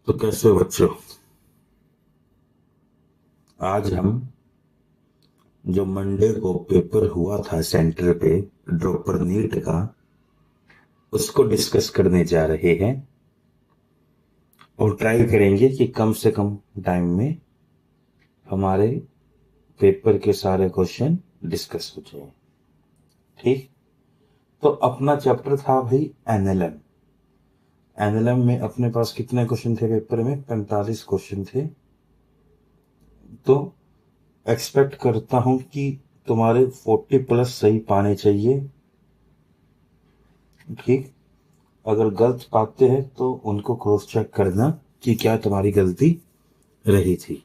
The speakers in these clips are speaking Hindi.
तो कैसे हो बच्चों। आज हम जो मंडे को पेपर हुआ था सेंटर पे ड्रॉपर नीट का, उसको डिस्कस करने जा रहे हैं और ट्राई करेंगे कि कम से कम टाइम में हमारे पेपर के सारे क्वेश्चन डिस्कस हो जाए। ठीक। तो अपना चैप्टर था भाई एनएलएम। एनएलएम में अपने पास कितने क्वेश्चन थे पेपर में? 45 क्वेश्चन थे। तो एक्सपेक्ट करता हूं कि तुम्हारे 40 प्लस सही पाने चाहिए। ठीक। अगर गलत पाते हैं तो उनको क्रॉस चेक करना कि क्या तुम्हारी गलती रही थी।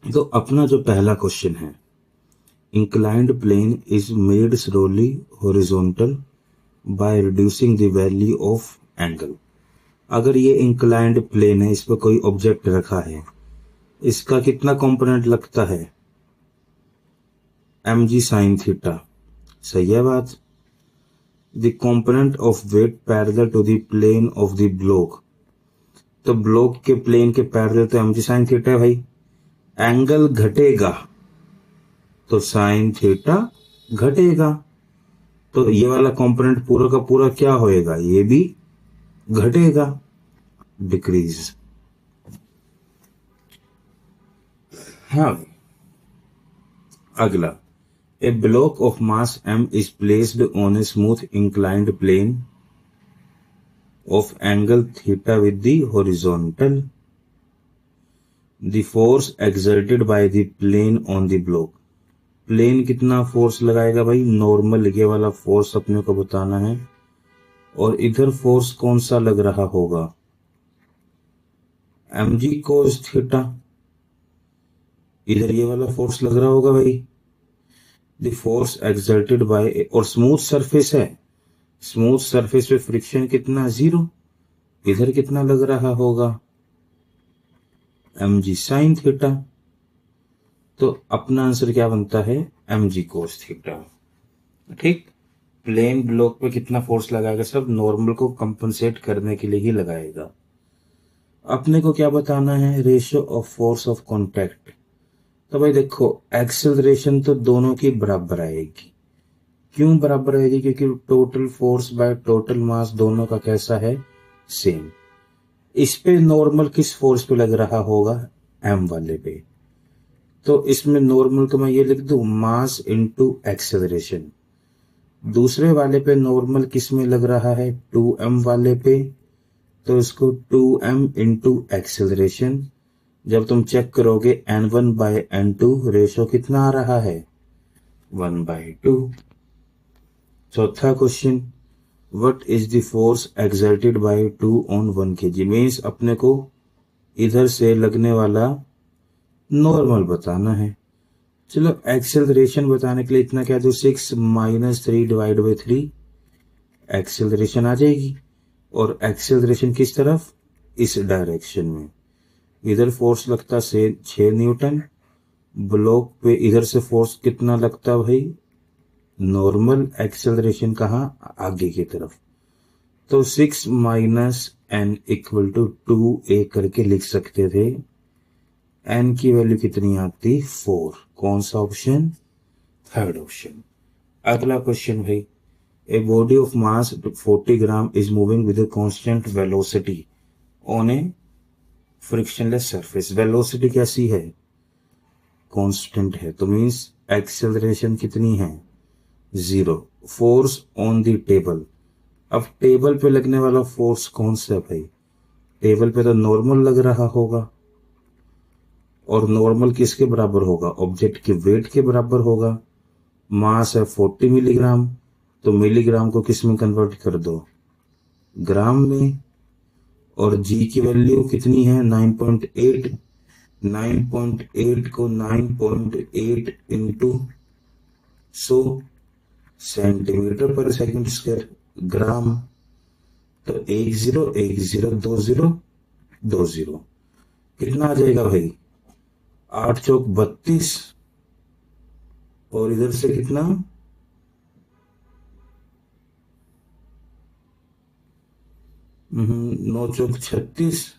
तो अपना जो पहला क्वेश्चन है, inclined plane is made slowly horizontal by reducing the value of angle. अगर ये इंक्लाइंड प्लेन है, इस पर कोई ऑब्जेक्ट रखा है, इसका कितना कंपोनेंट लगता है? mg sin theta. सही है बात। The component of weight parallel to the plane of the block. तो ब्लॉक के प्लेन के पैरेलल तो mg sin थीटा है भाई। एंगल घटेगा तो साइन थीटा घटेगा। तो ये वाला कंपोनेंट पूरा का पूरा क्या होएगा? ये भी घटेगा, डिक्रीज। हाँ। अगला, a block of mass m is placed on a smooth inclined plane of angle theta with the horizontal. The force exerted by the plane on the block. Plane कितना फोर्स लगाएगा भाई? नॉर्मल ये वाला फोर्स अपने को बताना है। और इधर फोर्स कौन सा लग रहा होगा? mg cos theta. इधर ये वाला फोर्स लग रहा होगा भाई। द फोर्स एक्सर्टेड बाय, और स्मूथ सरफेस है, स्मूथ सरफेस पे फ्रिक्शन कितना? जीरो। इधर कितना लग रहा होगा? mg sin theta. तो अपना आंसर क्या बनता है? mg cos theta. ठीक। प्लेन ब्लॉक पे कितना फोर्स लगाएगा? सब नॉर्मल को कंपनसेट करने के लिए ही लगाएगा। अपने को क्या बताना है? Ratio of force of contact. तो भाई देखो, एक्सेलरेशन तो दोनों की बराबर आएगी। क्यों बराबर आएगी? क्योंकि total force by total mass दोनों का कैसा है? सेम। इस पे नॉर्मल किस फोर्स पे लग रहा होगा? एम वाले पे। तो इसमें नॉर्मल को मैं ये लिख दूं, मास इनटू एक्सेलरेशन। दूसरे वाले पे नॉर्मल किस में लग रहा है? 2m वाले पे। तो इसको 2m इंटू एक्सेलरेशन। जब तुम चेक करोगे n1 बाय n2 रेशो कितना आ रहा है? 1/2। चौथा question, what is the force exerted bye 2 on 1 kg। Means अपने को इधर से लगने वाला नॉर्मल बताना है। चलो एक्सेलरेशन बताने के लिए इतना क्या दो, 6 - 3 डिवाइड बाई 3 एक्सेलरेशन आ जाएगी। और एक्सेलरेशन किस तरफ? इस डायरेक्शन में। इधर फोर्स लगता से 6 न्यूटन। ब्लॉक पे इधर से फोर्स कितना लगता भाई? नॉर्मल। एक्सेलरेशन कहाँ? आगे की तरफ। तो 6 - n इक्वल टू 2a करके लिख सकते थे। n की वैल्यू कितनी आती? 4। कौन सा ऑप्शन? Third option. अगला क्वेश्चन भाई, a body of mass 40 gram is moving with a constant velocity on a frictionless surface। Velocity कैसी है? कांस्टेंट है। तो मीन्स एक्सेलरेशन कितनी है? 0। Force on the table. अब टेबल पे लगने वाला फोर्स कौन सा है भाई? टेबल पे तो नॉर्मल लग रहा होगा। और नॉर्मल किसके बराबर होगा? ऑब्जेक्ट के वेट के बराबर होगा। मास है 40 मिलीग्राम। तो मिलीग्राम को किस में कन्वर्ट कर दो? ग्राम में। और जी की वैल्यू कितनी है? 9.8। 9.8 को 9.8 इंटू 100 सेंटीमीटर पर सेकंड स्क्वायर ग्राम। तो 101020 कितना आ जाएगा भाई? 8 चौक 32। और इधर से कितना? 9 चौक 36,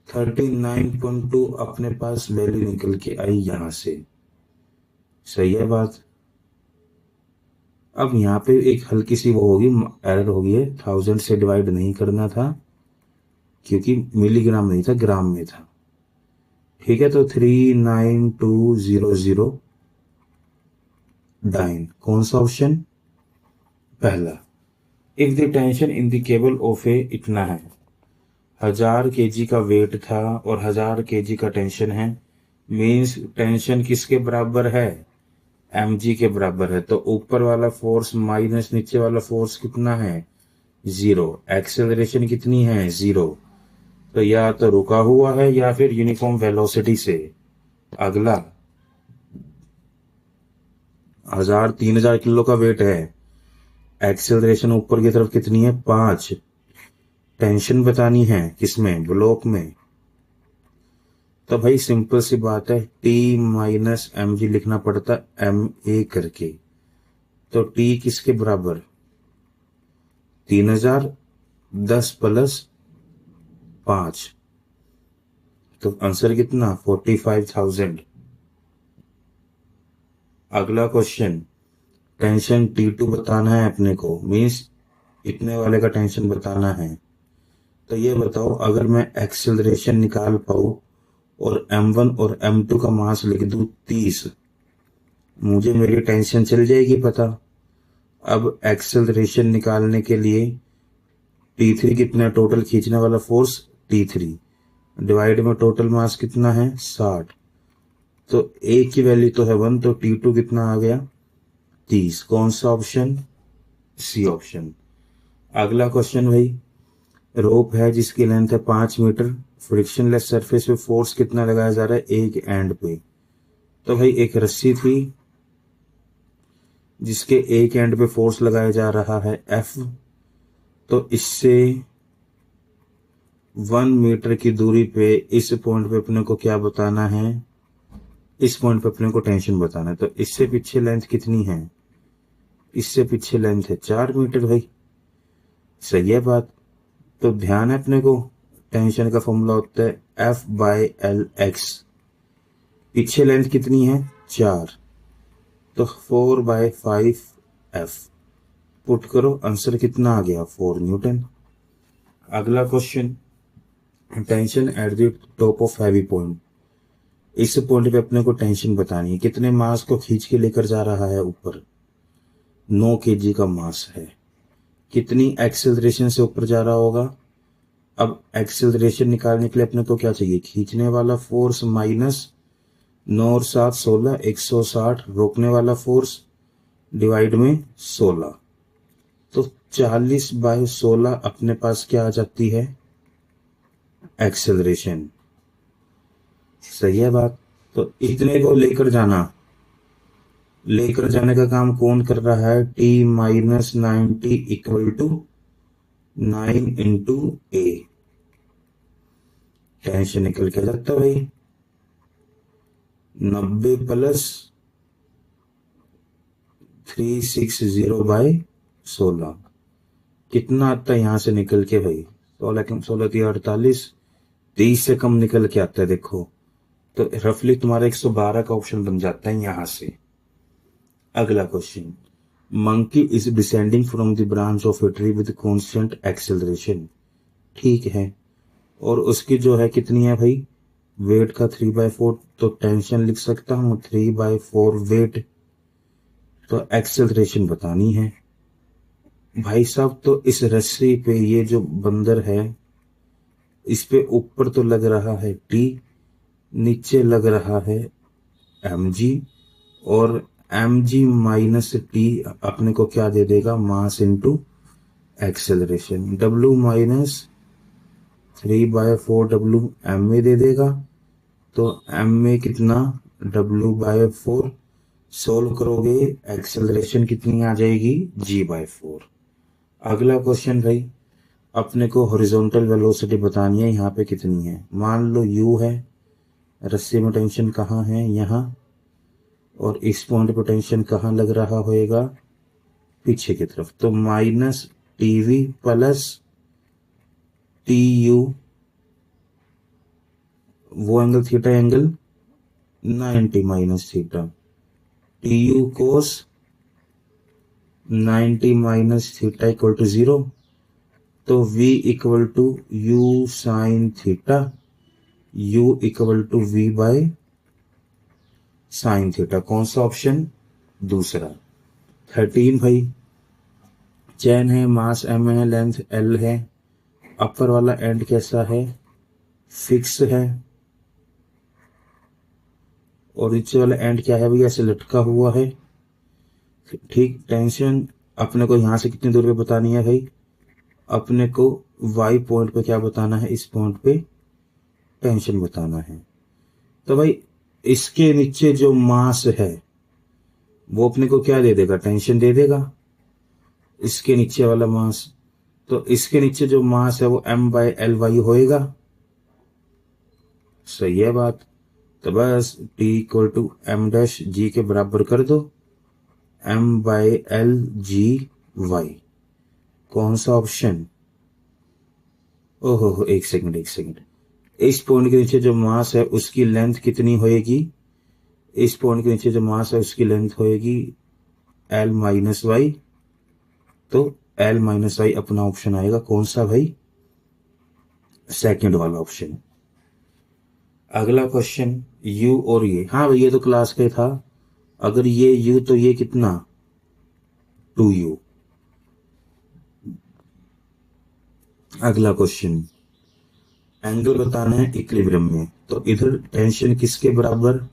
39.2 अपने पास वैल्यू निकल के आई यहां से। सही है बात। अब यहाँ पे एक हल्की सी वो होगी, एरर होगी है, 1000 से डिवाइड नहीं करना था क्योंकि मिलीग्राम नहीं था, ग्राम में था। ठीक है, तो 39200 डाइन, कौन सा ऑप्शन? पहला। If the tension in the cable of a इतना है, 1000 kg का वेट था और 1000 kg का टेंशन है, मीन्स टेंशन किसके बराबर है? mg के बराबर है। तो ऊपर वाला फोर्स माइनस नीचे वाला फोर्स कितना है? 0। एक्सेलरेशन कितनी है? 0। तो या तो रुका हुआ है या फिर यूनिफॉर्म वेलोसिटी से। अगला, 3000 किलो का वेट है, एक्सेलरेशन ऊपर की तरफ कितनी है? 5। टेंशन बतानी है किसमें? ब्लॉक में। तो भाई सिंपल सी बात है, T माइनस एम जी लिखना पड़ता एम ए करके। तो T किसके बराबर? 3000 10 प्लस 5, तो आंसर कितना? 45,000। अगला क्वेश्चन, टेंशन T2 बताना है अपने को, मीन्स इतने वाले का टेंशन बताना है। तो ये बताओ, अगर मैं एक्सेलरेशन निकाल पाऊं और M1 और M2 का मास लिख दूं 30, मुझे मेरी टेंशन चल जाएगी पता। अब एक्सेलरेशन निकालने के लिए T3 कितना टोटल खींचने वाला फोर्स? T3 डिवाइड में टोटल मास कितना है? 60। तो A की वैल्यू तो है 1, तो T2 कितना आ गया? 30। कौन सा ऑप्शन? C option. अगला क्वेश्चन भाई, रोप है जिसकी लेंथ है 5 मीटर, फ्रिक्शनलेस सरफेस पे फोर्स कितना लगाया जा रहा है? एक एंड पे। तो भाई एक रस्सी थी जिसके एक एंड पे फोर्स लगाया जा रहा है F, तो इससे 1 मीटर की दूरी पे इस पॉइंट पे अपने को क्या बताना है? इस पॉइंट पे अपने को टेंशन बताना है। तो इससे पीछे लेंथ कितनी है? इससे पीछे लेंथ है 4 मीटर भाई। सही है बात। तो ध्यान है अपने को, टेंशन का फॉर्मूला होता है F/L(x). पीछे लेंथ कितनी है? 4, तो 4/5F। पुट करो, आंसर कितना आ गया? 4 न्यूटन। अगला question, tension at the top of heavy point. इस पॉइंट पे अपने को टेंशन बतानी है, कितने मास को खींच के लेकर जा रहा है ऊपर? 9 kg का मास है। कितनी एक्सेलरेशन से ऊपर जा रहा होगा? अब एक्सेलरेशन निकालने के लिए अपने को क्या चाहिए? खींचने वाला फोर्स माइनस 9 और 7 16, 160, रोकने वाला फोर्स डिवाइड में 16। तो 40/16 अपने पास क्या आ जाती है? एक्सेलरेशन। सही है बात। तो इतने को लेकर जाने का काम कौन कर रहा है? T-90 equal to 9 into A. Tension निकल के जाता है भाई, 90 प्लस 360/16 कितना आता है यहां से निकल के भाई? 16 30 से कम निकल के आता है देखो। तो रफली तुम्हारा 112 का ऑप्शन बन जाता है यहां से। अगला question, monkey is descending from the branch of a tree with constant acceleration. ठीक है, और उसकी जो है कितनी है भाई? वेट का 3/4, तो टेंशन लिख सकता हूं 3/4 वेट। तो एक्सेलरेशन बतानी है भाई साहब। तो इस रस्सी पे ये जो बंदर है, इस पे ऊपर तो लग रहा है T, नीचे लग रहा है mg, और mg माइनस T अपने को क्या दे देगा? Mass into acceleration. W minus 3/4 W M A दे देगा। तो एम ए कितना? W/4। सोल्व करोगे, एक्सेलरेशन कितनी आ जाएगी? G/4। अगला क्वेश्चन भाई, अपने को हॉरिजॉन्टल वेलोसिटी बतानी है, यहाँ पे कितनी है? मान लो U है, रस्सी में टेंशन कहाँ है? यहाँ। और इस पॉइंट पर टेंशन कहाँ लग रहा होएगा? पीछे की तरफ। तो minus TV plus T U, वो angle theta angle 90 minus theta, T U cos 90 minus theta equal to 0। तो v equal to U sine theta, u equal to v by sine theta. कौन सा ऑप्शन? दूसरा। 13 भाई, चैन है, मास m है, लेंथ l है, अपर वाला एंड कैसा है? फिक्स है, और नीचे वाला एंड क्या है भैया? ऐसे लटका हुआ है। ठीक, टेंशन अपने को यहां से कितनी दूर पे बतानी है भाई? अपने को y पॉइंट पे क्या बताना है? इस पॉइंट पे टेंशन बताना है। तो भाई इसके नीचे जो मास है वो अपने को क्या दे देगा? टेंशन दे देगा, इसके नीचे वाला मास। तो इसके नीचे जो मास है वो m/Ly होएगा। सही है बात। तो बस T equal to m dash g के बराबर कर दो, m/L/G/y। कौन सा ऑप्शन? ओहो, एक सेकंड। इस पॉइंट के नीचे जो मास है उसकी लेंथ कितनी होएगी? इस पॉइंट के नीचे जो मास है उसकी लेंथ होएगी L-y। तो L-y अपना ऑप्शन आएगा। कौन सा भाई? सेकंड वाला ऑप्शन। अगला क्वेश्चन, u और ये, हाँ भाई ये तो क्लास का था। अगर ये u तो ये कितना? 2u। अगला क्वेश्चन, एंगल बताना है इक्विलिब्रियम में। तो इधर टेंशन किसके बराबर?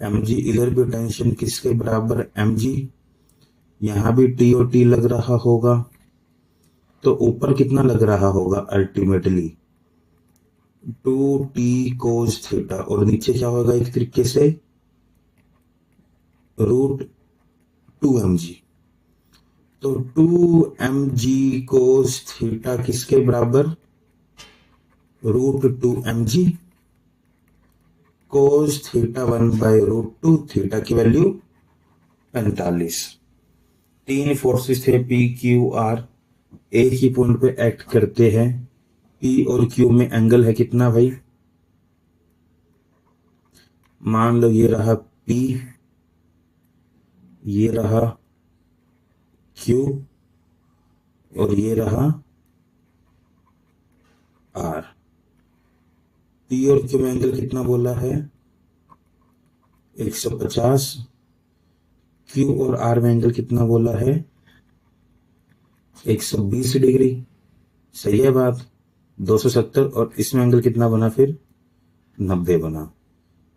mg। इधर भी टेंशन किसके बराबर? mg। यहां भी t और t लग रहा होगा। तो ऊपर कितना लग रहा होगा अल्टीमेटली? 2t cos थीटा, और नीचे क्या होगा? एक तरीके से √2mg। तो 2mg cos थीटा किसके बराबर? √2mg cos theta 1/√2। थीटा की वैल्यू 45। तीन फोर्सेस थे P Q R, एक ही पॉइंट पे एक्ट करते हैं। P और Q में एंगल है कितना भाई? मान लो ये रहा P, ये रहा Q, और ये रहा R। P और Q में एंगल कितना बोला है? 150। Q और R में एंगल कितना बोला है? 120 डिग्री। सही है बात। 270, और इसमें एंगल कितना बना फिर? 90 बना।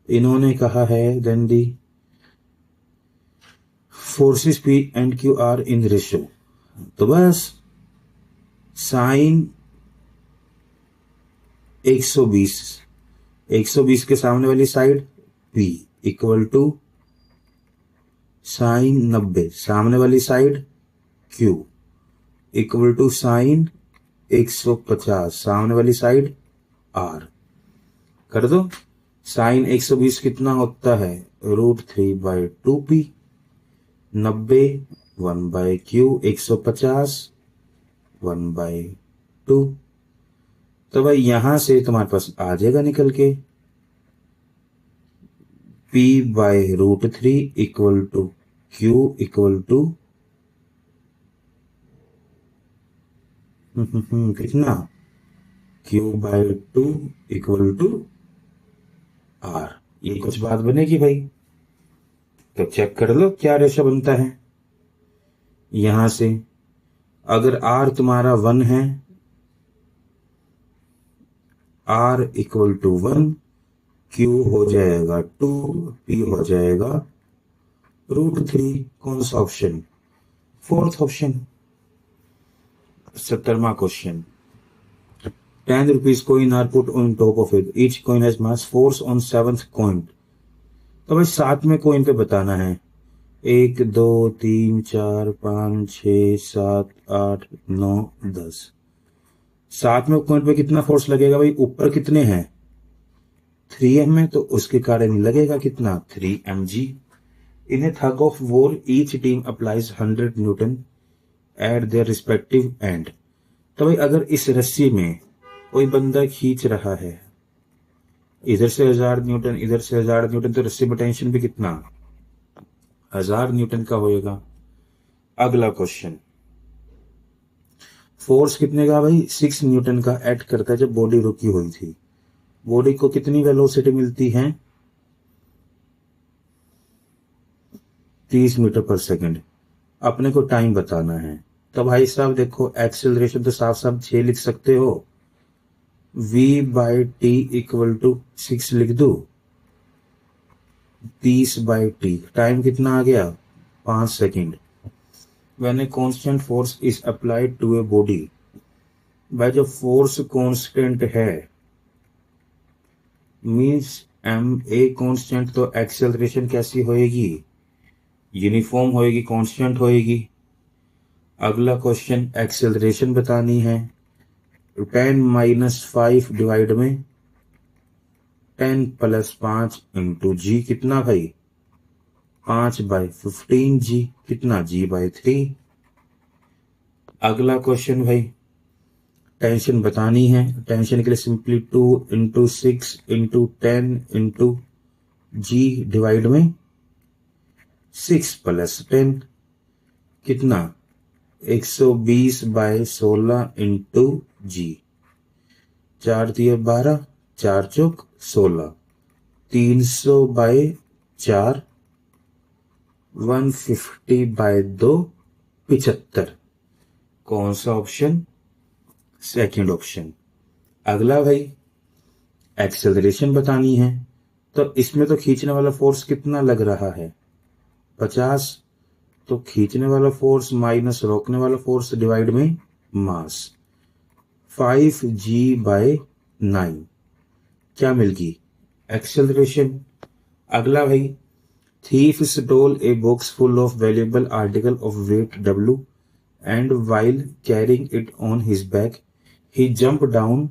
इन्होंने कहा है then the forces P and Q are in ratio. तो बस साइन 120 के सामने वाली side P equal to sine 90 सामने वाली side Q equal to sine 150 सामने वाली साइड R। कर दो। साइन 120 कितना होता है? √3/2p। 90 1/q, 150 1/2। तो भाई यहां से तुम्हारे पास आ जाएगा निकल के p/√3 equal to q equal to कितना? q/2 equal to r। ये कुछ बात बनेगी भाई? तो चेक कर लो क्या रेशो बनता है यहां से। अगर r तुम्हारा 1 है, r इक्वल टू 1, q हो जाएगा 2, p हो जाएगा √3। कौन सा ऑप्शन? Fourth option. 70वां question, 10 rupees coin are put on top of it. Each coin has mass force on 7th coin. तो भाई 7वें कोइन पे बताना है। 1 2 3 4 5 6 7 8 9 10। 7वें कोइन पे कितना फोर्स लगेगा भाई? ऊपर कितने हैं? 3m में, तो उसके कारण लगेगा कितना? 3mg। In a tug of war, each team applies 100 Newton at their respective end. तो भाई अगर इस रस्सी में कोई बंदा खींच रहा है, इधर से 1000 न्यूटन, इधर से 1000 न्यूटन, तो रस्सी में टेंशन भी कितना, 1000 न्यूटन का होएगा। अगला क्वेश्चन, फोर्स कितने का भाई, 6 न्यूटन का एक्ट करता है जब बॉडी रुकी हुई थी। बॉडी को कितनी वेलोसिटी मिलती है, 30 मीटर पर सेकंड। अपने को टाइम बताना है। तो भाई साहब देखो, एक्सेलरेशन तो साफ साफ 6 लिख सकते हो, v/t इक्वल टू 6 लिख दो, 30/t। टाइम कितना आ गया, 5 second. When a constant force is applied to a body, भाई जो फोर्स कांस्टेंट है मीन्स एम ए कांस्टेंट, तो एक्सेलरेशन कैसी होएगी, यूनिफॉर्म होएगी, कांस्टेंट होएगी। अगला क्वेश्चन, एक्सेलरेशन बतानी है। 10 - 5 डिवाइड में 10 + 5 इंटू जी, कितना भाई 5/15 जी, कितना g/3। अगला क्वेश्चन भाई, टेंशन बतानी है। टेंशन के लिए सिंपली 2 × 6 × 10 × जी डिवाइड में 6 + 10, कितना 120/16 इंटू जी। 4 × 12, 4 × 4 16, 300/4, 150/2 75। कौन सा ऑप्शन, सेकंड ऑप्शन। अगला भाई, एक्सेलरेशन बतानी है। तो इसमें तो खींचने वाला फोर्स कितना लग रहा है, 50। तो खींचने वाला फोर्स माइनस रोकने वाला फोर्स डिवाइड में मास, 5g/9, क्या मिल गई, एक्सेलरेशन। अगला भाई, thief stole a box full of valuable article of weight W, and while carrying it on his back, he jumped down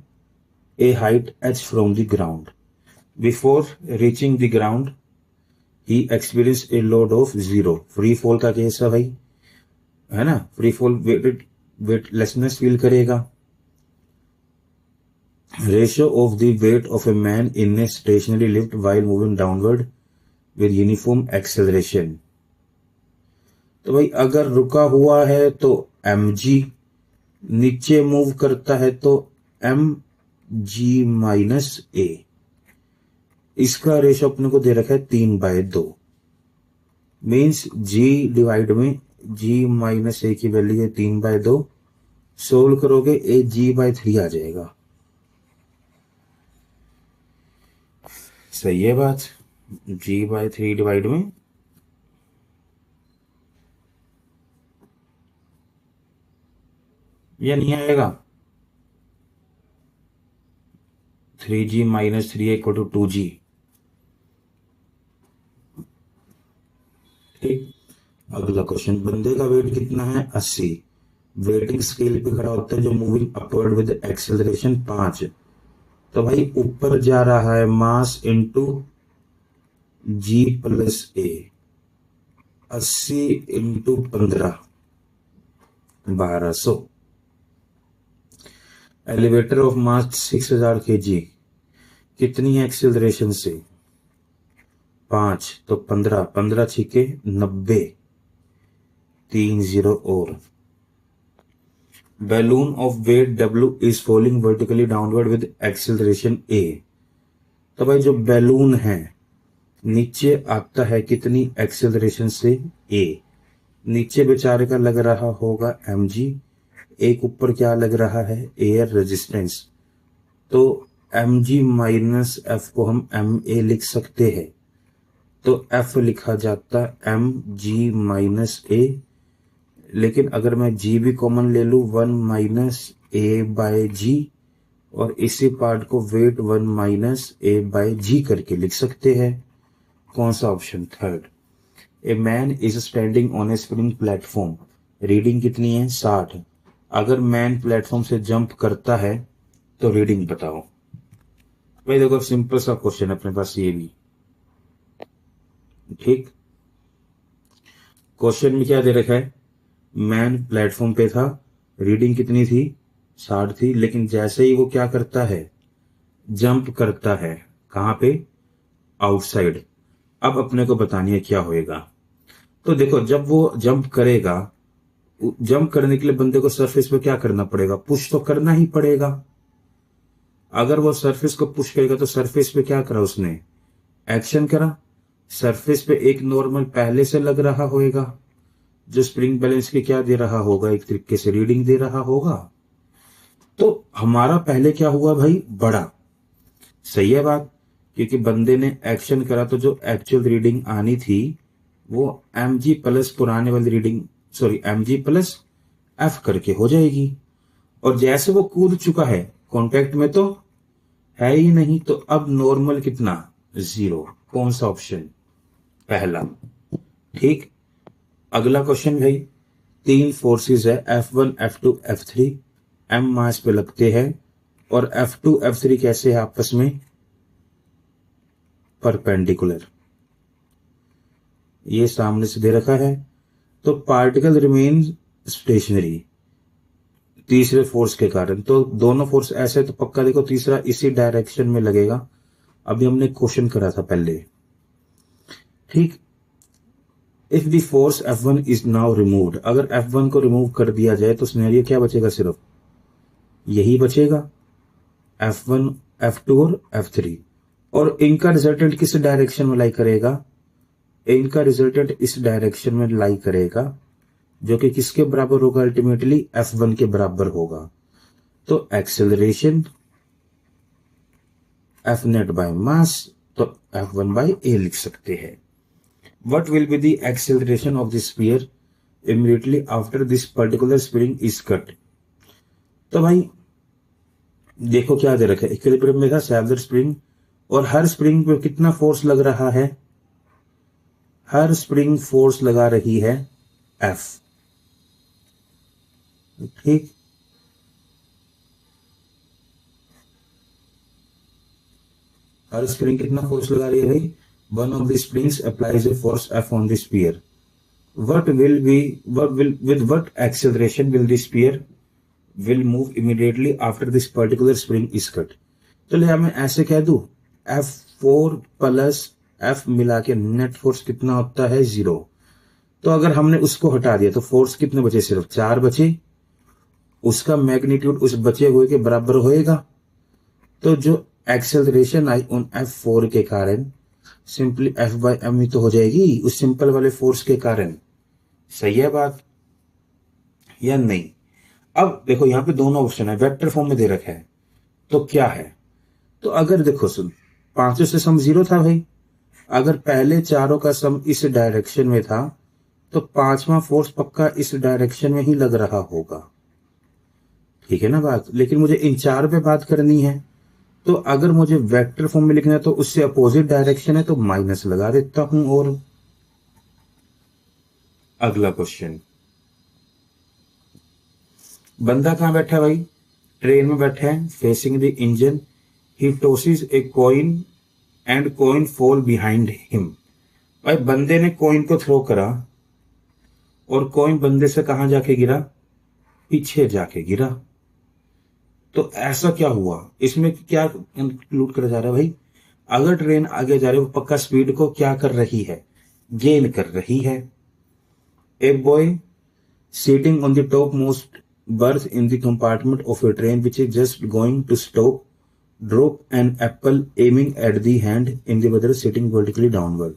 a height h from the ground. Before reaching the ground, he experienced a load of 0. Free fall का केस है भाई, है ना, फ्री फॉल वेटलेसनेस फील करेगा। Ratio of the weight of a man in a stationary lift while moving downward with uniform acceleration. तो भाई अगर रुका हुआ है तो mg, नीचे मूव करता है तो mg-a। इसका रेशो अपने को दे रखा है 3/2, मीन्स g डिवाइड में g-a की वैल्यू है 3/2। सोल्व करोगे a g/3 आ जाएगा। सही है बात, g/3 डिवाइड में या नहीं आएगा, 3g - 3a = 2g। ठीक। अगला क्वेश्चन, बंदे का वेट कितना है, 80। वेटिंग स्केल पे खड़ा होता है जो मूविंग अपवर्ड विद एक्सेलरेशन 5। तो भाई ऊपर जा रहा है mass into g+a, 80 into 15, 1200। Elevator of mass 6000 kg, कितनी है एक्सेलरेशन से, 5, तो 15, 15 छिके 90, 30 और। Balloon of weight W is falling vertically downward with acceleration a। तो भाई जो बैलून है नीचे आता है कितनी एक्सेलरेशन से, a। नीचे बेचारे का लग रहा होगा mg, एक ऊपर क्या लग रहा है, एयर रेजिस्टेंस। तो mg - f को हम ma लिख सकते हैं, तो f लिखा जाता mg - a। लेकिन अगर मैं g भी कॉमन ले लूं, 1 - a/g, और इसी पार्ट को वेट 1 - a/g करके लिख सकते हैं। कौन सा option, third. A man is standing on A spring platform, reading कितनी है, 60। अगर मैन प्लेटफॉर्म से जंप करता है तो रीडिंग बताओ। भाई देखो सिंपल सा क्वेश्चन अपने पास ये भी, ठीक। क्वेश्चन में क्या दे रखा है, मैन प्लेटफॉर्म पे था, रीडिंग कितनी थी, 60 थी, लेकिन जैसे ही वो क्या करता है, जंप करता है, कहां पे, आउटसाइड। अब अपने को बतानी है क्या होएगा। तो देखो, जब वो जंप करेगा, जंप करने के लिए बंदे को सरफेस पे क्या करना पड़ेगा, पुश तो करना ही पड़ेगा। अगर वो सरफेस को पुश करेगा तो सरफेस पे क्या करा उसने, एक्शन करा। सरफेस पे एक नॉर्मल पहले से लग रहा होएगा, जो स्प्रिंग बैलेंस के क्या दे रहा होगा, एक तरीके से रीडिंग दे रहा होगा। तो हमारा पहले क्या हुआ भाई, बड़ा। सही है बात, क्योंकि बंदे ने एक्शन करा तो जो एक्चुअल रीडिंग आनी थी वो mg प्लस पुराने वाली reading, sorry mg plus F करके हो जाएगी। और जैसे वो कूद चुका है, कांटेक्ट में तो है ही नहीं, तो अब नॉर्मल कितना, 0। कौन सा ऑप्शन, पहला। ठीक। अगला क्वेश्चन भाई, 3 फोर्सेस है F1 F2 F3, m मास पे लगते हैं, और F2 F3 कैसे है आपस में, परपेंडिकुलर। ये सामने से दे रखा है। तो पार्टिकल रिमेन स्टेशनरी तीसरे फोर्स के कारण। तो दोनों फोर्स ऐसे, तो पक्का देखो तीसरा इसी डायरेक्शन में लगेगा। अभी हमने क्वेश्चन करा था पहले। ठीक। If the force F1 is now removed, अगर F1 को रिमूव कर दिया जाए तो सिनेरियो क्या बचेगा, सिर्फ यही बचेगा, F1 F2 और F3। और इनका रिजल्टेंट किस डायरेक्शन में लाई करेगा, इनका रिजल्टेंट इस डायरेक्शन में लाई करेगा, जो कि किसके बराबर होगा, अल्टीमेटली F1 के बराबर होगा। तो acceleration F net by mass, तो F1 बाय ए लिख सकते हैं। What will be the acceleration of the sphere immediately after this particular spring is cut? तो भाई देखो क्या दे रखा है, इक्विलिब्रियम में था सैलर स्प्रिंग, और हर स्प्रिंग पे कितना फोर्स लग रहा है, हर स्प्रिंग फोर्स लगा रही है F। ठीक। हर स्प्रिंग कितना फोर्स लगा रही है भाई, one of the springs applies a force F on the sphere. what will with what acceleration will the sphere will move immediately after this particular spring is cut? तो लिया मैं ऐसे कह दूं, F4 प्लस F मिला के नेट फोर्स कितना होता है, 0। तो अगर हमने उसको हटा दिया तो फोर्स कितने बचे, सिर्फ 4 बचे। उसका मैग्नीट्यूड उस बचे हुए के बराबर होएगा। तो जो एक्सेलरेशन आई उन F4 के कारण, सिंपली F बाय एम ही तो हो जाएगी उस सिंपल वाले फोर्स के कारण। सही है बात या नहीं। अब देखो यहां पे दोनों ऑप्शन है, वेक्टर फॉर्म में दे रखा है, तो क्या है। तो अगर देखो सुन, 5 से सम 0 था भाई। अगर पहले चारों का सम इस डायरेक्शन में था तो 5वां फोर्स पक्का इस डायरेक्शन में ही लग रहा होगा। ठीक है ना बात। लेकिन मुझे इन 4 पे बात करनी है, तो अगर मुझे वेक्टर फॉर्म में लिखना है तो उससे अपोजिट डायरेक्शन है, तो माइनस लगा देता हूं। और अगला क्वेश्चन, बंदा कहां बैठा है भाई, ट्रेन में बैठा है, facing the engine. He tosses a coin and coin fall behind him. भाई बंदे ने कॉइन को थ्रो करा और कॉइन बंदे से कहां जाके गिरा, पीछे जाके गिरा। तो ऐसा क्या हुआ, इसमें क्या इंक्लूड करा जा रहा है भाई, अगर ट्रेन आगे जा रही है वो पक्का स्पीड को क्या कर रही है, गेन कर रही है। A boy sitting on the top most berth in the compartment of a train which is just going to stop drop an apple aiming at the hand in the weather sitting vertically downward।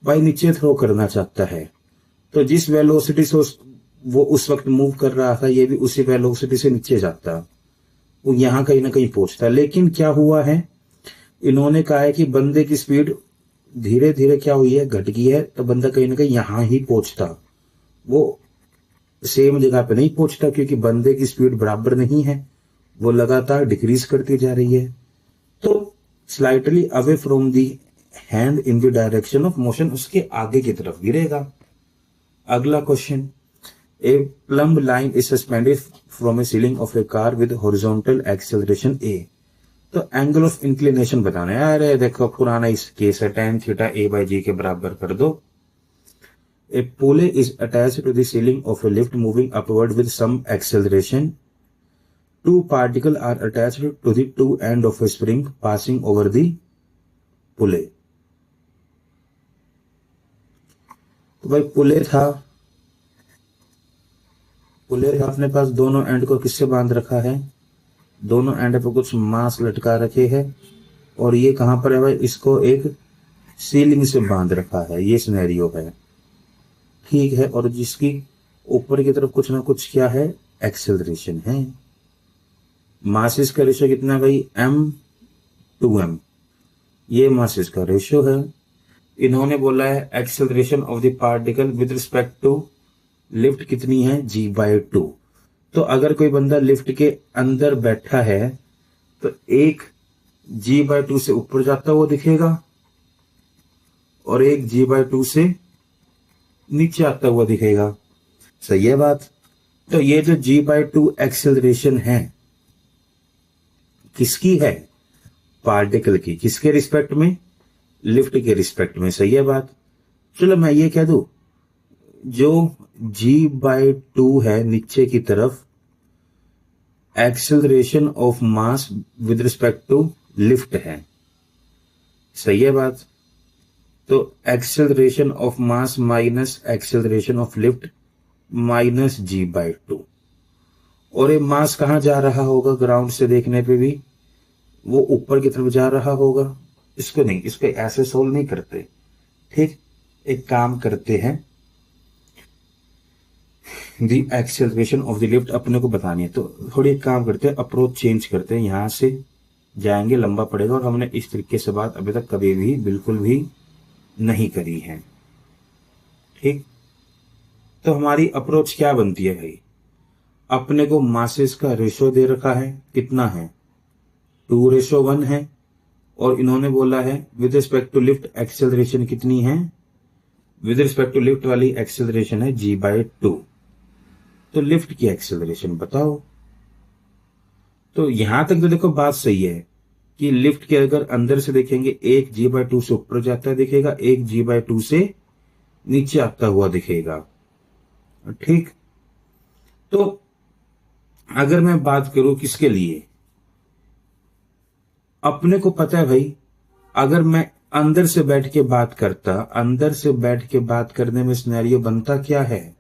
भाई नीचे थ्रो करना चाहता है, तो जिस वेलोसिटी से वो उस वक्त मूव कर रहा था, ये भी उसी वेलोसिटी से नीचे जाता, वो यहां कहीं ना कहीं पहुंचता। लेकिन क्या हुआ है, इन्होंने कहा है कि बंदे की स्पीड धीरे धीरे क्या हुई है, घट गई है, तो बंदा कहीं ना कहीं यहां ही पहुंचता, वो सेम जगह पे नहीं पहुंचता, क्योंकि बंदे की स्पीड बराबर नहीं है, वो लगातार डिक्रीज करती जा रही है। तो slightly away from the hand in the direction of motion, उसके आगे की तरफ गिरेगा। अगला question, a plumb line is suspended from a ceiling of a car with horizontal acceleration A. तो एंगल ऑफ इंक्लिनेशन बताना है। अरे देखो पुराना इस केस है, tan theta a by g के बराबर कर दो। A pulley is attached to the ceiling of a lift moving upward with some acceleration two particles are attached to the two end of a spring passing over the पुले। तो भाई पुले था अपने पास, दोनों एंड को किससे बांध रखा है, दोनों एंड पे कुछ मास लटका रखे है, और ये कहां पर है भाई, इसको एक सीलिंग से बांध रखा है, ये सिनेरियो है, ठीक है। और जिसकी ऊपर की तरफ कुछ ना कुछ क्या है, एक्सेलरेशन है। मासेस का रेशियो कितना है भाई, m/m, ये मासेस का रेशियो है। इन्होंने बोला है acceleration of the particle with respect to lift कितनी है, g/2। तो अगर कोई बंदा लिफ्ट के अंदर बैठा है तो एक g/2 से ऊपर जाता हुआ दिखेगा और एक g/2 से नीचे आता हुआ दिखेगा, सही है बात। तो ये जो g/2 एक्सेलरेशन है किसकी है, पार्टिकल की, किसके रिस्पेक्ट में, लिफ्ट के रिस्पेक्ट में, सही है बात। चलो मैं ये कह दूं, जो g/2 है नीचे की तरफ, acceleration of mass with respect to lift है, सही है बात। तो acceleration of mass minus acceleration of lift minus g/2, और ये मास कहां जा रहा होगा, ग्राउंड से देखने पे भी वो ऊपर की तरफ जा रहा होगा। इसको नहीं, इसको ऐसे सोल्व नहीं करते, ठीक। एक काम करते हैं, दी एक्सेलरेशन ऑफ द लिफ्ट अपने को बतानी है, तो थोड़ी एक काम करते हैं, अप्रोच चेंज करते हैं, यहां से जाएंगे लंबा पड़ेगा, और हमने इस तरीके से बात अभी तक कभी भी बिल्कुल भी नहीं करी है, ठीक। तो हमारी अप्रोच क्या बनती है भाई, अपने को मासेस का रेशो दे रखा है, कितना है, 2:1 है, और इन्होंने बोला है with respect to lift acceleration कितनी है, विद रिस्पेक्ट टू लिफ्ट वाली एक्सेलरेशन है g/2। तो लिफ्ट की एक्सेलरेशन बताओ। तो यहां तक तो देखो बात सही है कि लिफ्ट के अगर अंदर से देखेंगे, एक g/2 से ऊपर जाता दिखेगा, एक g/2 से नीचे आता हुआ दिखेगा, ठीक। तो अगर मैं बात करूं किसके लिए, अपने को पता है भाई, अगर मैं अंदर से बैठ के बात करता, अंदर से बैठ के बात करने में सिनेरियो बनता क्या है,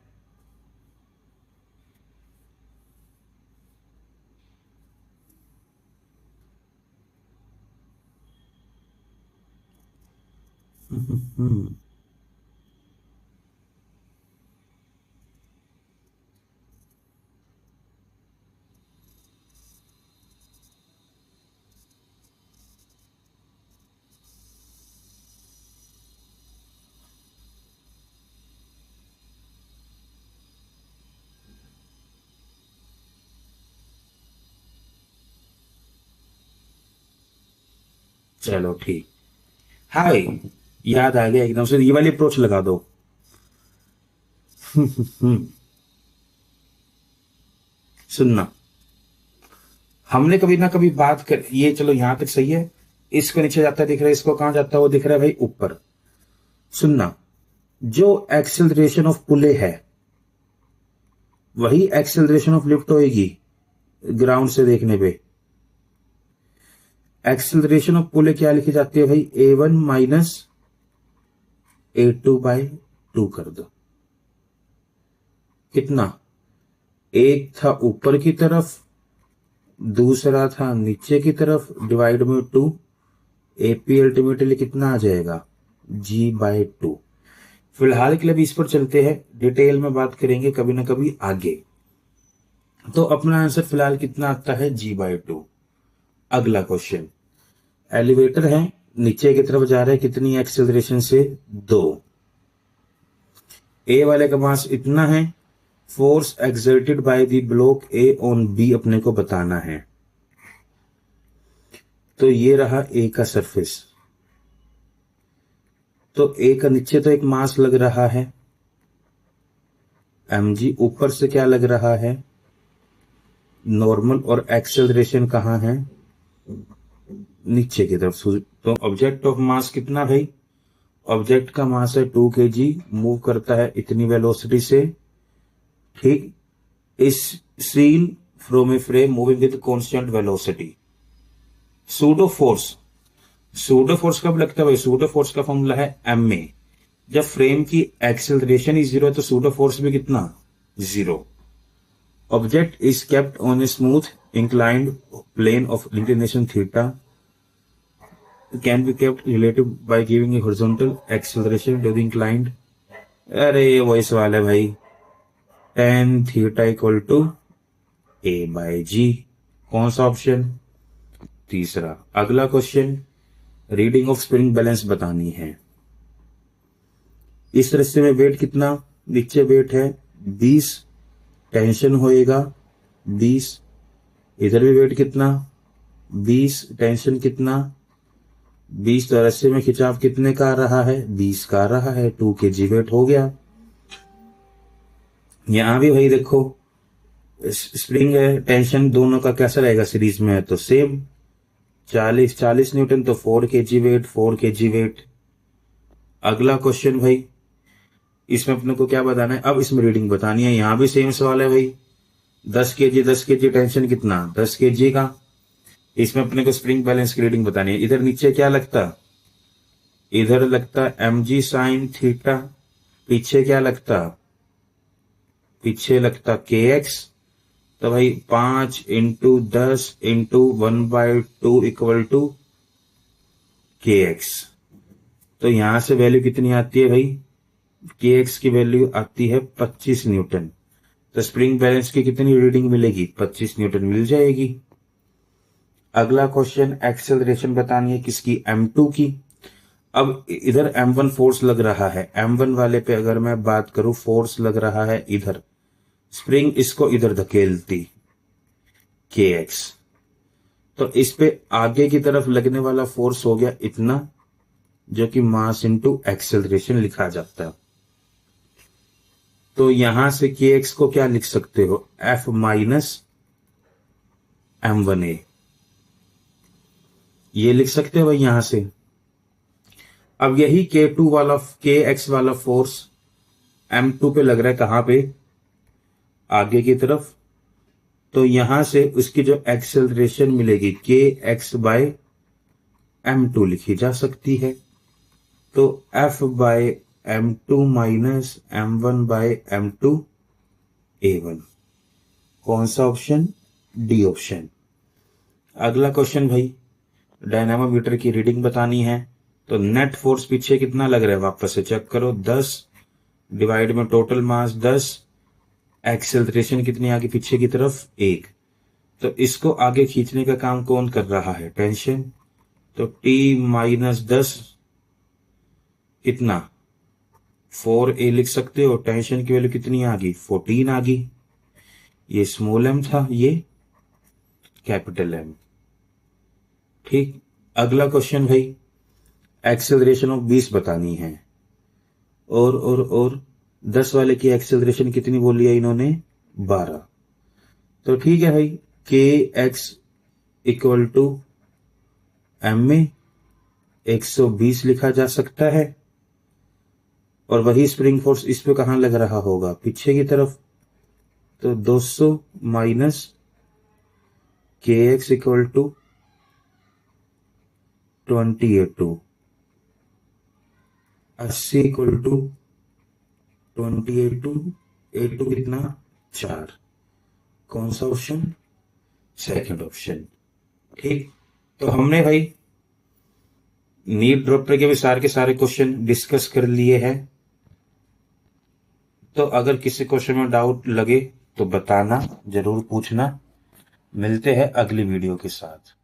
चलो ठीक, हाय, याद आ गया एकदम से, ये वाली अप्रोच लगा दो। सुनना, हमने कभी ना कभी बात कर, ये चलो यहां तक सही है, इसको नीचे जाता दिख रहा है, इसको कहां जाता हुआ दिख रहा है भाई, ऊपर। सुनना, जो एक्सेलरेशन ऑफ पुले है वही एक्सेलरेशन ऑफ लिफ्ट होएगी ग्राउंड से देखने पे। एक्सेलरेशन ऑफ पुले क्या लिखी जाती है भाई, a1 माइनस a2/2 कर दो। कितना, एक था ऊपर की तरफ, दूसरा था नीचे की तरफ, डिवाइड में 2, AP अल्टीमेटली कितना आ जाएगा, g/2। फिलहाल के लिए भी इस पर चलते हैं, डिटेल में बात करेंगे कभी ना कभी आगे। तो अपना आंसर फिलहाल कितना आता है, g/2। अगला क्वेश्चन, एलिवेटर है, नीचे की तरफ जा रहा है, कितनी एक्सेलरेशन से, 2। ए वाले का मास इतना है, force exerted by the block A on B अपने को बताना है। तो ये रहा ए का सरफेस, तो ए का नीचे तो एक मास लग रहा है mg, ऊपर से क्या लग रहा है, नॉर्मल, और एक्सेलरेशन कहां है, नीचे की तरफ। तो ऑब्जेक्ट ऑफ मास कितना भाई, ऑब्जेक्ट का मास है 2 kg, मूव करता है इतनी वेलोसिटी से, ठीक। इस seal from a frame moving with constant velocity. Pseudo force कब लगता है भाई? सूडो फोर्स का फॉर्मूला है एम ए। जब फ्रेम की एक्सेलरेशन ही जीरो है तो सूडो फोर्स भी कितना? Zero. Object is kept on a smooth inclined plane of inclination theta can be kept relative by giving a horizontal acceleration to the inclined. अरे ये वही सवाल है भाई, tan theta equal to A by G. कौन सा ऑप्शन? तीसरा। अगला question, reading of spring balance बतानी है। इस रस्ते में वेट कितना? नीचे वेट है 20, टेंशन होएगा 20। इधर भी वेट कितना? 20, टेंशन कितना? 20। तो रस्से में खिंचाव कितने का आ रहा है? 20 का आ रहा है। 2 kg वेट हो गया। यहां भी भाई देखो, स्प्रिंग है टेंशन दोनों का कैसा रहेगा? सीरीज में है तो सेम। 40 न्यूटन तो 4 kg वेट, 4 kg वेट। अगला क्वेश्चन भाई, इसमें अपने को क्या बताना है? अब इसमें रीडिंग बतानी है। यहां भी सेम सवाल है भाई, 10 kg टेंशन कितना? 10 kg का। इसमें अपने को स्प्रिंग बैलेंस की रीडिंग बतानी है। इधर नीचे क्या लगता? इधर लगता mg साइन थीटा। पीछे क्या लगता? पीछे लगता kx। तो भाई 5 into 10 into 1/2 equal to kx। तो यहां से वैल्यू कितनी आती है भाई? kx की वैल्यू आती है 25 न्यूटन। तो स्प्रिंग बैलेंस की कितनी रीडिंग मिलेगी? 25 न्यूटन मिल जाएगी। अगला क्वेश्चन, एक्सेलरेशन बतानी है किसकी? m2 की। अब इधर m1 फोर्स लग रहा है, m1 वाले पे अगर मैं बात करूं, फोर्स लग रहा है इधर, स्प्रिंग इसको इधर धकेलती kx। तो इस पे आगे की तरफ लगने वाला फोर्स हो गया इतना, जो कि मास इनटू एक्सेलरेशन लिखा जाता है। तो यहां से kx को क्या लिख सकते हो? F माइनस m1a, ये लिख सकते हो भाई यहां से। अब यही k2 वाला, kx वाला फोर्स m2 पे लग रहा है, कहां पे? आगे की तरफ। तो यहां से उसकी जो एक्सेलरेशन मिलेगी kx बाय m2 लिखी जा सकती है। तो F bye m2 minus m1 bye m2 a1। कौन सा ऑप्शन? D option. अगला क्वेश्चन भाई, डायनामोमीटर की रीडिंग बतानी है। तो नेट फोर्स पीछे कितना लग रहा है? वापस से चेक करो, 10 डिवाइड में टोटल मास 10, एक्सेलरेशन कितनी आगे पीछे की तरफ? 1। तो इसको आगे खींचने का काम कौन कर रहा है? टेंशन। तो T माइनस 10 कितना? 4a लिख सकते हो। टेंशन की वैल्यू कितनी आ गई? 14 आ गई। ये स्मॉल m था, ये कैपिटल M। ठीक। अगला क्वेश्चन भाई, एक्सेलरेशन ऑफ 20 बतानी है। और 10 वाले की एक्सेलरेशन कितनी बोली है इन्होंने? 12। तो ठीक है भाई, kx इक्वल टू m में 120 लिखा जा सकता है। और वही स्प्रिंग फोर्स इस पे कहां लग रहा होगा? पीछे की तरफ। तो 200 minus kx equal to 20a2, 80 equal to 20a2, a2 कितना? 4। कौन सा ऑप्शन? Second option. ठीक। तो हमने भाई नीट ड्रॉपर के भी सारे के सारे क्वेश्चन डिस्कस कर लिए हैं। तो अगर किसी क्वेश्चन में डाउट लगे तो बताना, जरूर पूछना। मिलते हैं अगली वीडियो के साथ।